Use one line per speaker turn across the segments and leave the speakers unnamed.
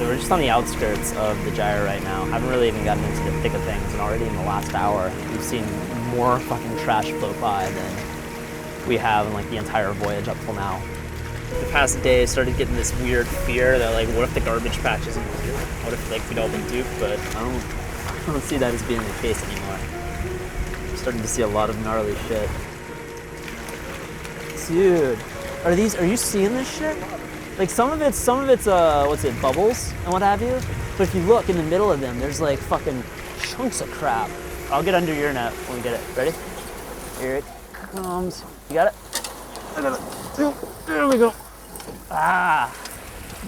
So we're just on the outskirts of the gyre right now. Haven't really even gotten into the thick of things, and already in the last hour, we've seen more fucking trash float by than we have in like the entire voyage up till now. The past day, I started getting this weird fear that like, what if the garbage patch isn't here? What if like we'd all been duped? But I don't see that as being the case anymore. I'm starting to see a lot of gnarly shit. Dude, are you seeing this shit? Like some of it's what's it, bubbles and what have you. But if you look in the middle of them, there's like fucking chunks of crap. I'll get under your net when we get it. Ready? Here it comes. You got it? I got it. There we go. Ah,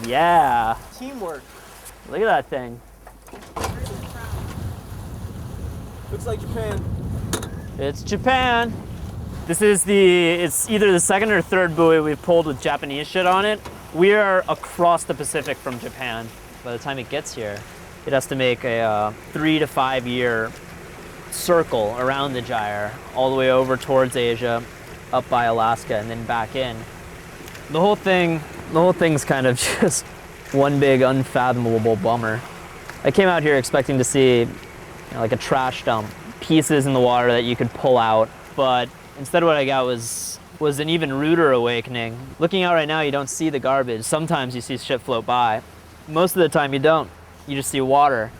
yeah.
Teamwork.
Look at that thing.
Looks like Japan.
It's Japan. It's either the second or third buoy we've pulled with Japanese shit on it. We are across the Pacific from Japan. By the time it gets here, it has to make a 3 to 5 year circle around the gyre, all the way over towards Asia, up by Alaska, and then back in. The whole thing's kind of just one big unfathomable bummer. I came out here expecting to see like a trash dump, pieces in the water that you could pull out, but instead what I got was an even ruder awakening. Looking out right now, you don't see the garbage. Sometimes you see shit float by. Most of the time you don't. You just see water.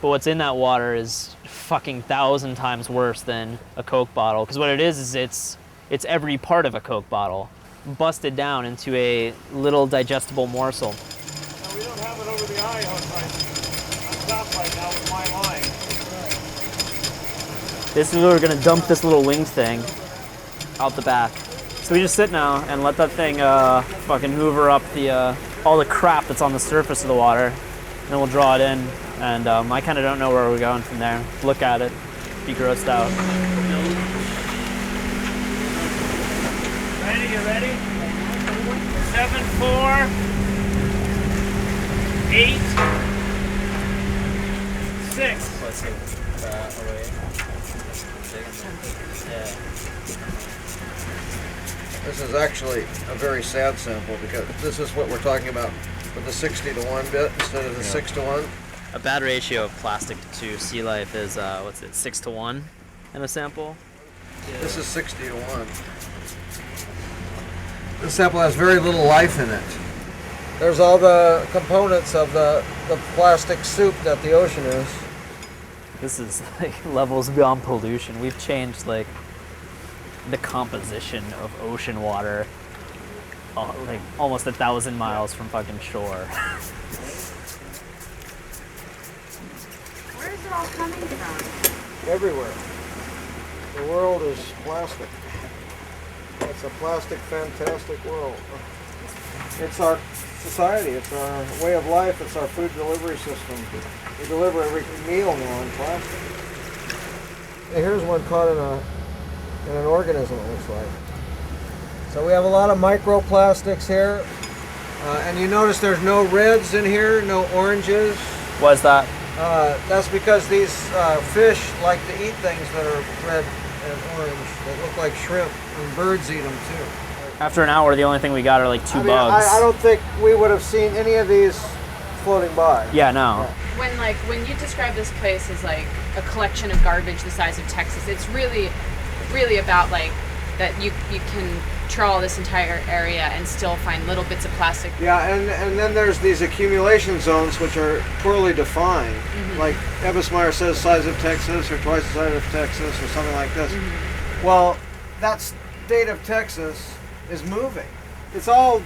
But what's in that water is fucking 1,000 times worse than a Coke bottle. Because what it is it's every part of a Coke bottle, busted down into a little digestible morsel.
No, we don't have it over the eye on top right now with my line.
This is where we're gonna dump this little winged thing out the back. So we just sit now and let that thing fucking hoover up all the crap that's on the surface of the water. And then we'll draw it in, and I kind of don't know where we're going from there. Look at it, be grossed out.
Ready, you ready? 7, 4, 8, 6.
Let's take that away. Yeah.
This is actually a very sad sample because this is what we're talking about with the 60 to 1 bit instead of the 6 to 1.
A bad ratio of plastic to sea life is 6 to 1 in a sample?
Yeah. This is 60 to 1. This sample has very little life in it. There's all the components of the plastic soup that the ocean is.
This is like levels beyond pollution. We've changed like the composition of ocean water like almost 1,000 miles from fucking shore.
Where is it all coming from?
Everywhere. The world is plastic. It's a plastic, fantastic world. It's our society, it's our way of life, it's our food delivery system. We deliver every meal now in plastic. And here's one caught in an organism, it looks like. So we have a lot of microplastics here. And you notice there's no reds in here, no oranges.
What's that?
That's because these fish like to eat things that are red and orange. They look like shrimp, and birds eat them too.
After an hour, the only thing we got are like two bugs.
I don't think we would have seen any of these floating by.
Yeah, no.
When you describe this place as like a collection of garbage the size of Texas, it's really about like that you can trawl this entire area and still find little bits of plastic.
Yeah, and then there's these accumulation zones which are poorly defined. Mm-hmm. Like Ebbesmeyer says, size of Texas or twice the size of Texas or something like this. Mm-hmm. Well, that state of Texas is moving. It's all,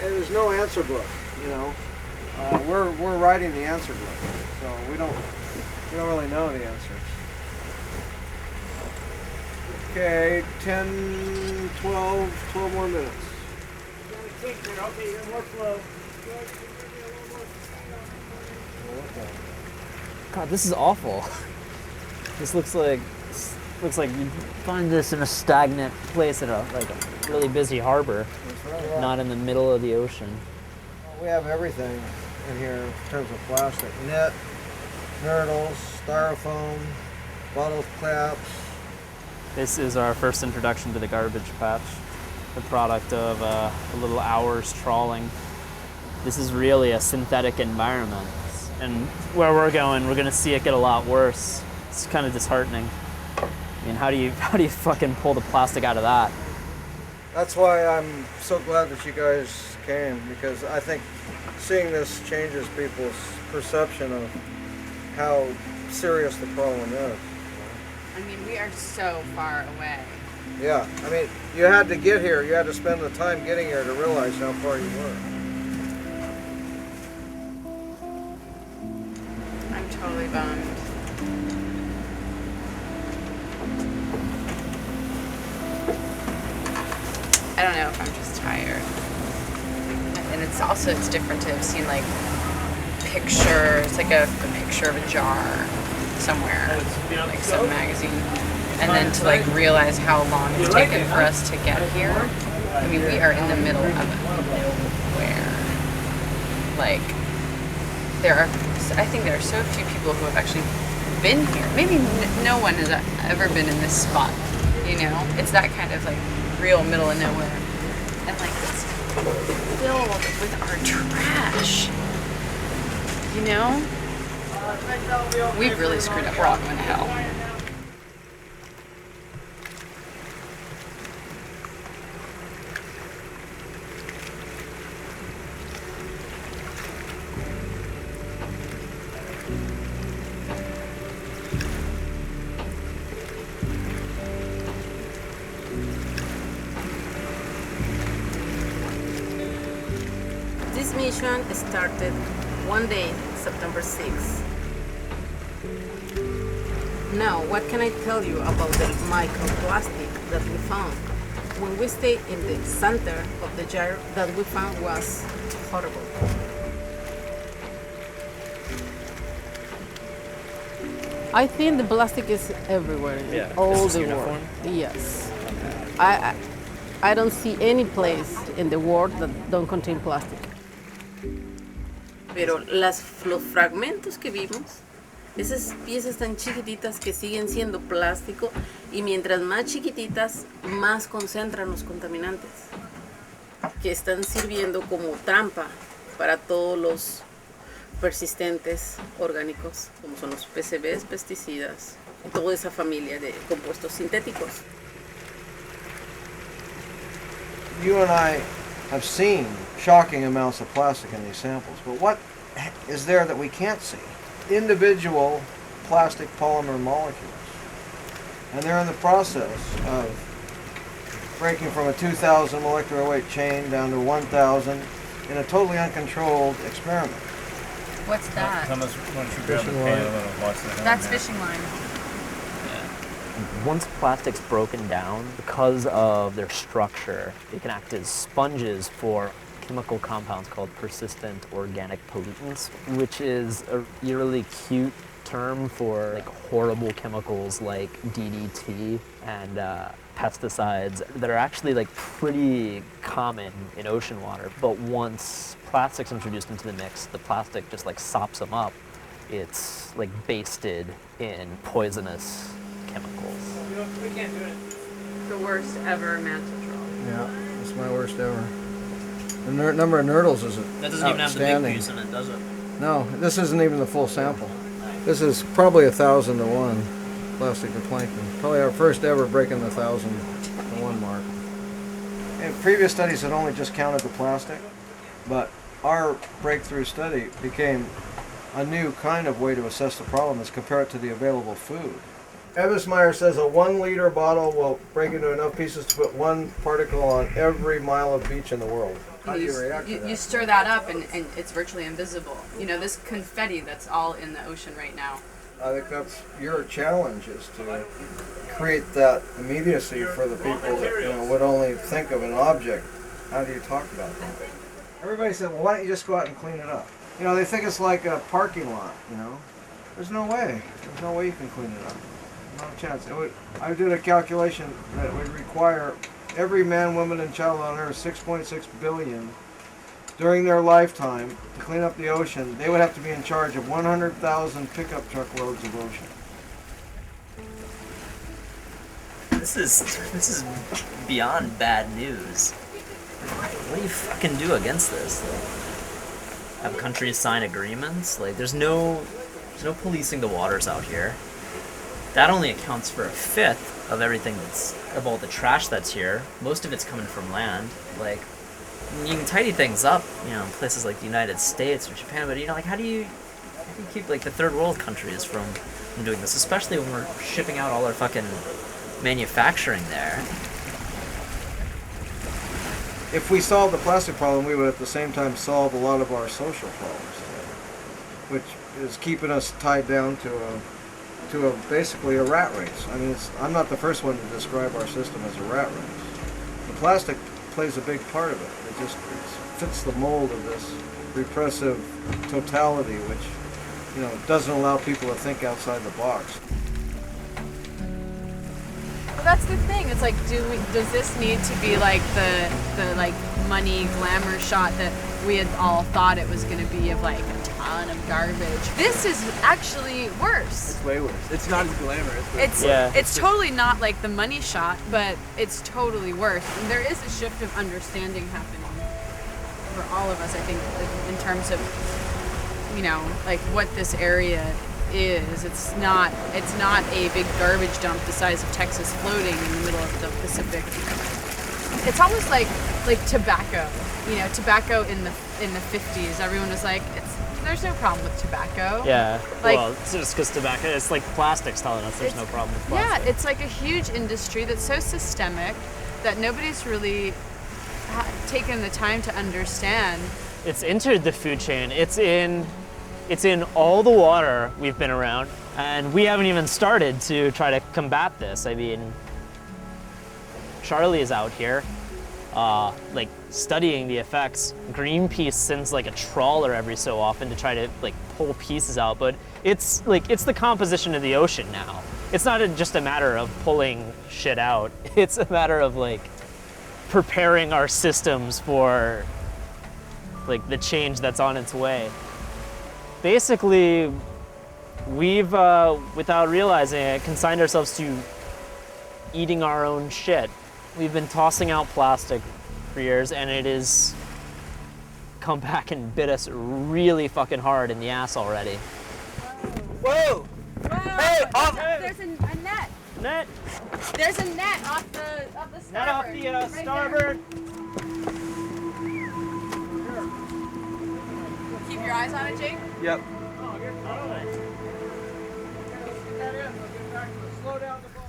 there's no answer book, you know. We're writing the answer book, so we don't really know the answers. Okay, 10, 12 more minutes.
Okay, you're more slow.
God, this is awful. This looks like you'd find this in a stagnant place in a really busy harbor,
Right,
not in the middle of the ocean.
We have everything in here in terms of plastic. Net, nurdles, styrofoam, bottle caps.
This is our first introduction to the garbage patch, the product of a little hour's trawling. This is really a synthetic environment. And where we're going to see it get a lot worse. It's kind of disheartening. I mean, how do you fucking pull the plastic out of that?
That's why I'm so glad that you guys came, because I think seeing this changes people's perception of how serious the problem is.
I mean, we are so far away.
Yeah, I mean, you had to get here. You had to spend the time getting here to realize how far you were.
I'm totally bummed. I don't know if I'm just tired. And it's different to have seen like pictures, like a picture of a jar somewhere, like some magazine. And then to like realize how long it's taken for us to get here. I mean, we are in the middle of nowhere. Like, I think there are so few people who have actually been here. Maybe no one has ever been in this spot, you know? It's that kind of like real middle of nowhere. And like it's filled with our trash, you know? We've really screwed up. We're all going to hell.
This mission started one day, September 6th. Now, what can I tell you about the microplastic that we found? When we stayed in the center of the gyre, that we found was horrible. I think the plastic is everywhere, all the world. Yes. I don't see any place in the world that don't contain plastic. Pero los fragmentos que vimos, esas piezas tan chiquititas que siguen siendo plástico, y mientras más chiquititas, más concentran los contaminantes, que están sirviendo como trampa para todos los persistentes orgánicos, como son los PCBs, pesticidas, y toda esa familia de compuestos sintéticos.
You and I have seen shocking amounts of plastic in these samples, but what is there that we can't see? Individual plastic polymer molecules. And they're in the process of breaking from a 2,000 molecular weight chain down to 1,000 in a totally uncontrolled experiment.
What's that?
Why don't you grab the pan and watch the
That's fishing line.
Once plastic's broken down, because of their structure, they can act as sponges for chemical compounds called persistent organic pollutants, which is a really cute term for like horrible chemicals like DDT and pesticides that are actually like pretty common in ocean water. But once plastic's introduced into the mix, the plastic just like sops them up. It's like basted in poisonous chemicals.
We can't do it.
The worst ever mantle troll.
Yeah, it's my worst ever. The number of nurdles is
That doesn't even have the big piece in it, does it?
No, this isn't even the full sample. This is probably 1,000 to 1 plastic to plankton. Probably our first ever breaking the 1,000 to 1 mark. And previous studies had only just counted the plastic, but our breakthrough study became a new kind of way to assess the problem is compare it to the available food. Meyer says a 1 liter bottle will break into enough pieces to put 1 particle on every mile of beach in the work. How do you react to that?
You stir that up and it's virtually invisible. You know, this confetti that's all in the ocean right now.
I think that's your challenge, is to create that immediacy for the people that would only think of an object. How do you talk about that? Everybody said, well, why don't you just go out and clean it up? They think it's like a parking lot, There's no way. There's no way you can clean it up. No chance. I did a calculation that it would require every man, woman, and child on Earth, 6.6 billion, during their lifetime to clean up the ocean. They would have to be in charge of 100,000 pickup truck loads of ocean.
This is beyond bad news. What do you fucking do against this? have countries sign agreements. Like there's no policing the waters out here. That only accounts for a fifth of everything of all the trash that's here. Most of it's coming from land. Like, you can tidy things up, you know, in places like the United States or Japan, but you know, like how do you keep like the third world countries from doing this, especially when we're shipping out all our fucking manufacturing there?
If we solved the plastic problem, we would at the same time solve a lot of our social problems, which is keeping us tied down to basically a rat race. I mean, I'm not the first one to describe our system as a rat race. The plastic plays a big part of it. It fits the mold of this repressive totality, which, you know, doesn't allow people to think outside the box.
Well, that's the thing. It's like, does this need to be like the like money glamour shot that we had all thought it was going to be, of like a ton of garbage? This is actually worse.
It's way worse. It's not as glamorous.
It's totally not like the money shot, but it's totally worse. And there is a shift of understanding happening for all of us, I think, in terms of, you know, like what this area is. It's not a big garbage dump the size of Texas floating in the middle of the Pacific. It's almost like tobacco. You know, tobacco in the 50s, everyone was like, there's no problem with tobacco.
Yeah,
like,
well, it's just because tobacco, it's like plastics telling us there's no problem with plastic.
Yeah, it's like a huge industry that's so systemic that nobody's really taken the time to understand.
It's entered the food chain. It's in all the water we've been around, and we haven't even started to try to combat this. I mean, Charlie is out here, like studying the effects. Greenpeace sends like a trawler every so often to try to like pull pieces out, but it's the composition of the ocean now. It's not just a matter of pulling shit out. It's a matter of like preparing our systems for like the change that's on its way. Basically, we've, without realizing it, consigned ourselves to eating our own shit. We've been tossing out plastic for years, and it has come back and bit us really fucking hard in the ass already.
Whoa!
Hey, there's a net.
Net!
There's a net off the starboard.
Net off the
right
starboard.
There. Keep your eyes on it, Jake.
Yep.
Slow down the boat.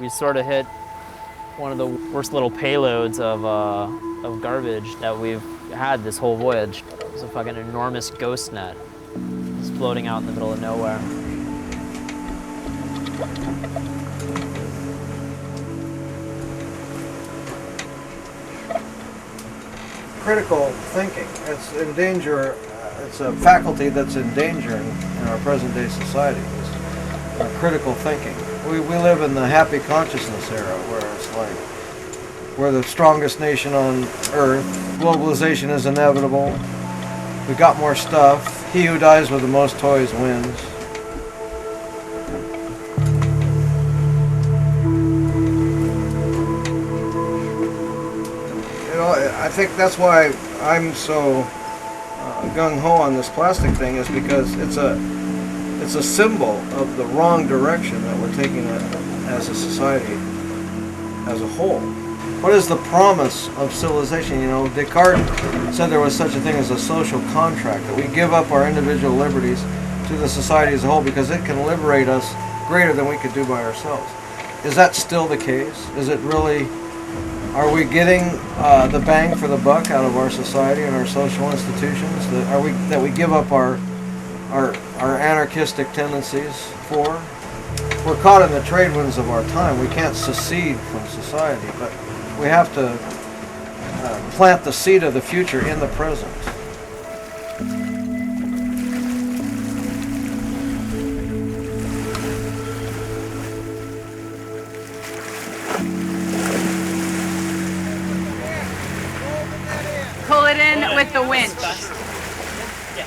We sort of hit one of the worst little payloads of garbage that we've had this whole voyage. It's a fucking enormous ghost net just floating out in the middle of nowhere.
Critical thinking. It's in danger. It's a faculty that's in danger in our present day society. It's critical thinking. We live in the happy consciousness era where it's like we're the strongest nation on earth. Globalization is inevitable. We got more stuff. He who dies with the most toys wins. You know, I think that's why I'm so gung-ho on this plastic thing, is because it's a symbol of the wrong direction that we're taking as a society as a whole. What is the promise of civilization? You know, Descartes said there was such a thing as a social contract, that we give up our individual liberties to the society as a whole because it can liberate us greater than we could do by ourselves. Is that still the case? Is it really, are we getting the bang for the buck out of our society and our social institutions that we give up our anarchistic tendencies for? We're caught in the trade winds of our time. We can't secede from society, but we have to plant the seed of the future in the present.
with the winch.
Yeah,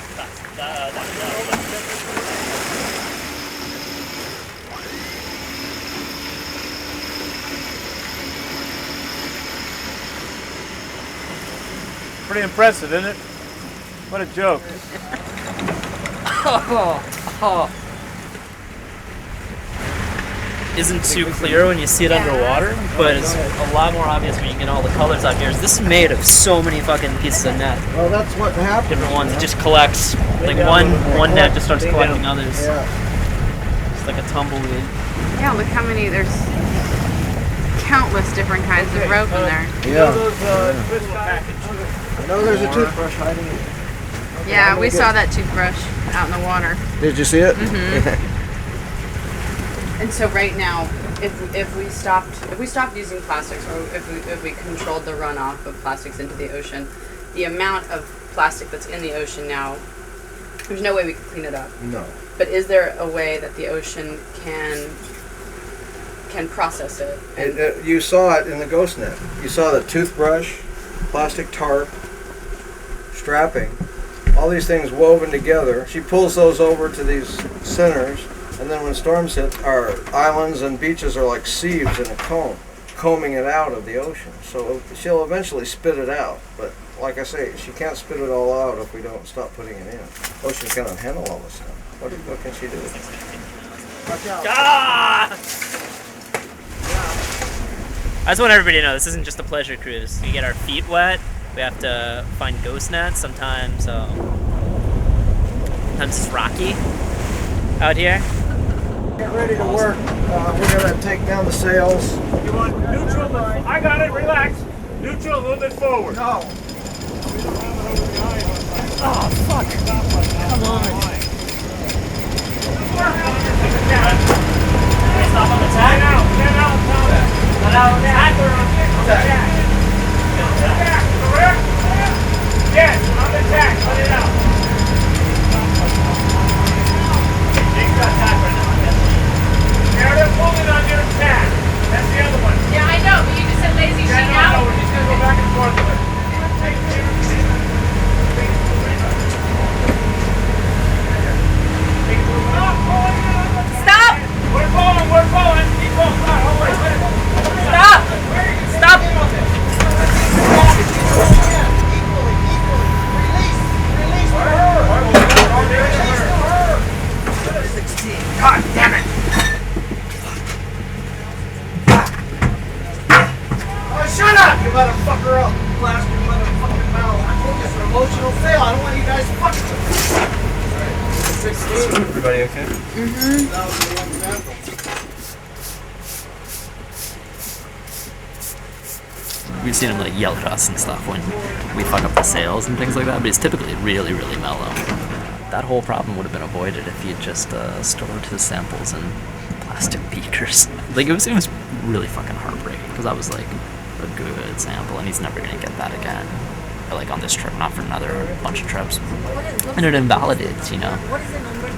Pretty impressive, isn't it? What a joke.
Isn't too clear when you see it underwater, but it's a lot more obvious when you get all the colors out here. This is made of so many fucking pieces of net,
Well, that's what happens.
different ones. It just collects, like one net just starts collecting others.
Yeah.
It's like a tumbleweed.
Yeah, look how many, there's countless different kinds of rope in there.
Yeah.
Twist package.
I know there's a toothbrush hiding in it.
Yeah, we saw that toothbrush out in the water.
Did you see it?
And so right now, if we stopped using plastics, or if we controlled the runoff of plastics into the ocean, the amount of plastic that's in the ocean now, there's no way we could clean it up.
No.
But is there a way that the ocean can process it?
And, you saw it in the ghost net. You saw the toothbrush, plastic tarp, strapping, all these things woven together. She pulls those over to these centers, and then when storms hit, our islands and beaches are like sieves in a comb, combing it out of the ocean. So she'll eventually spit it out, but like I say, she can't spit it all out if we don't stop putting it in. Ocean cannot handle all this stuff. What can she do? Watch out.
Ah! I just want everybody to know this isn't just a pleasure cruise. We get our feet wet. We have to find ghost nets. Sometimes it's rocky out here.
Get ready to work. We're going to take down the sails.
You want neutral? I got it. Relax. Neutral, a little bit forward.
No.
Oh, fuck. Come on. Stop on the tag?
Get out. Correct? Yes, on the tack. Let it out. Jake's got tack right now, I guess. Yeah, they're pulling on your tack. That's the other one.
Yeah, I know, but you just said lazy sheet
Yeah, no,
out.
we're just going to go back and forth with it.
Stop!
We're pulling. Keep pulling. Hold on.
Stop! Stop!
God damn it!
Oh, shut up, you motherfucker! I'll blast your motherfucking mouth. I told you it's an emotional fail. I don't want you guys fucking with me.
Everybody okay?
That was the example.
We've seen him like yell at us and stuff when we fuck up the sails and things like that, but he's typically really, really mellow. That whole problem would have been avoided if he had just stored his samples in plastic beakers. Like it was really fucking heartbreaking because that was like a good sample, and he's never gonna get that again. Or, like on this trip, not for another bunch of trips. And it invalidates,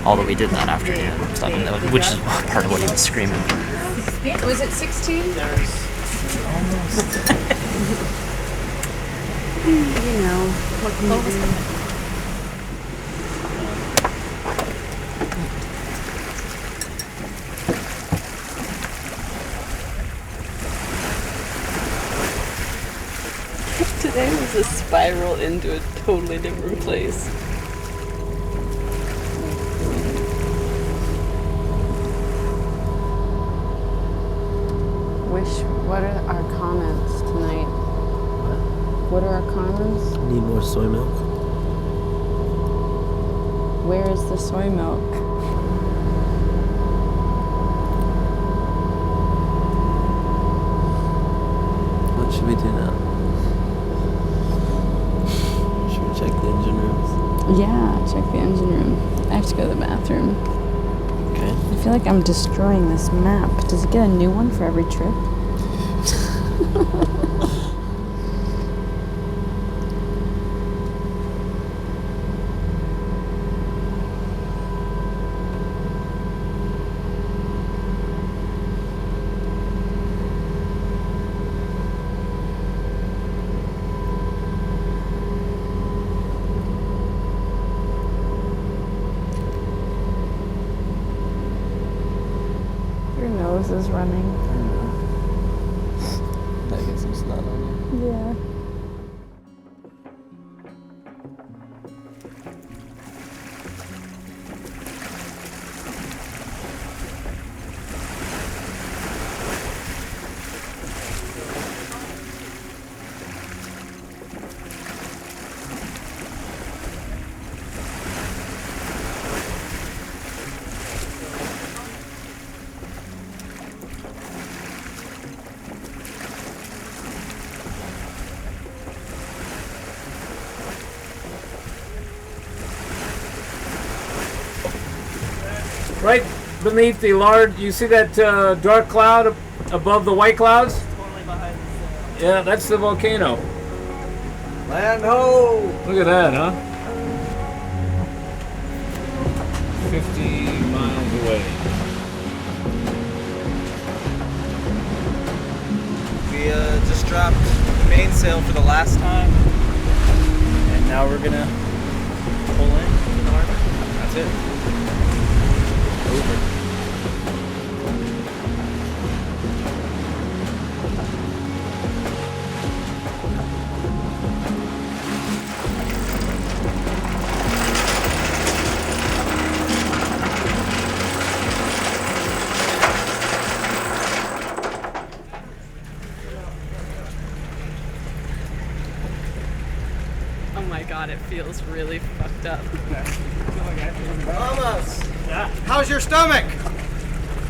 all that we did that afternoon, stuff, which is part of what he was screaming.
Was it 16? You know, what can you do?
Today was a spiral into a totally different place.
What are our comments tonight? What are our comments?
Need more soy milk.
Where is the soy milk?
What should we do now? Should we check the engine rooms?
Yeah, check the engine room. I have to go to the bathroom.
Okay.
I feel like I'm destroying this map. Does it get a new one for every trip?
nose is running.
I get some snot on you.
Yeah.
Right beneath the large, you see that dark cloud above the white clouds?
Totally behind us.
Yeah, that's the volcano.
Land ho!
Look at that, huh? 50 miles away.
We just dropped the mainsail for the last time, and now we're gonna pull in the harbor. That's it. Over.
Oh my god, it feels really fucked up.
Thomas! Yeah. How's your stomach?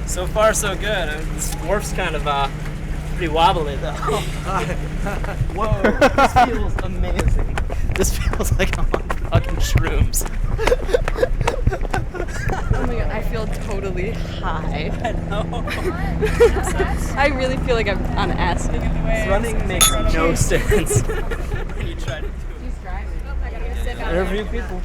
So far, so good. This wharf's kind of pretty wobbly, though.
Whoa, this feels amazing. This feels like I'm on fucking shrooms.
Oh my god, I feel totally high.
I know.
I really feel like I'm on acid.
Running makes no sense. When you try to do it.
There are a few people.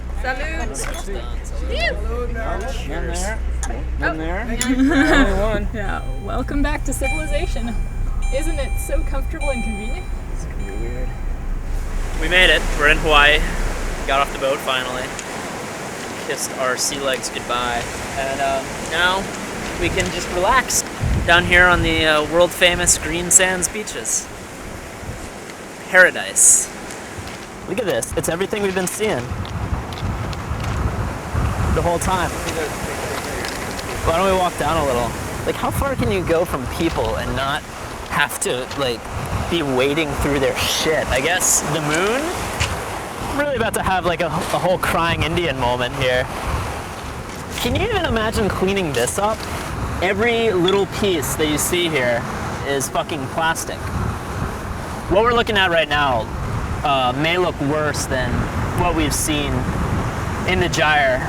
In there.
Only one.
Yeah, welcome back to civilization. Isn't it so comfortable and convenient?
We made it. We're in Hawaii. Got off the boat finally. Kissed our sea legs goodbye. And now we can just relax down here on the world famous green sands beaches. Paradise. Look at this. It's everything we've been seeing the whole time. Why don't we walk down a little? Like, how far can you go from people and not have to, like, be wading through their shit? I guess the moon? I'm really about to have, like, a whole crying Indian moment here. Can you even imagine cleaning this up? Every little piece that you see here is fucking plastic. What we're looking at right now may look worse than what we've seen in the Gyre.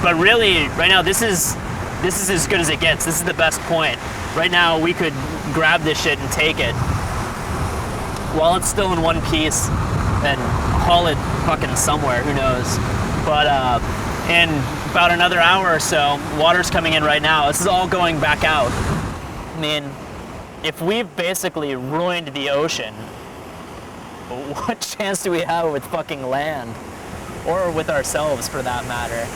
But really, right now, this is as good as it gets. This is the best point. Right now, we could grab this shit and take it while it's still in one piece and haul it fucking somewhere, who knows. But in about another hour or so, water's coming in right now. This is all going back out. I mean, if we've basically ruined the ocean, what chance do we have with fucking land? Or with ourselves, for that matter?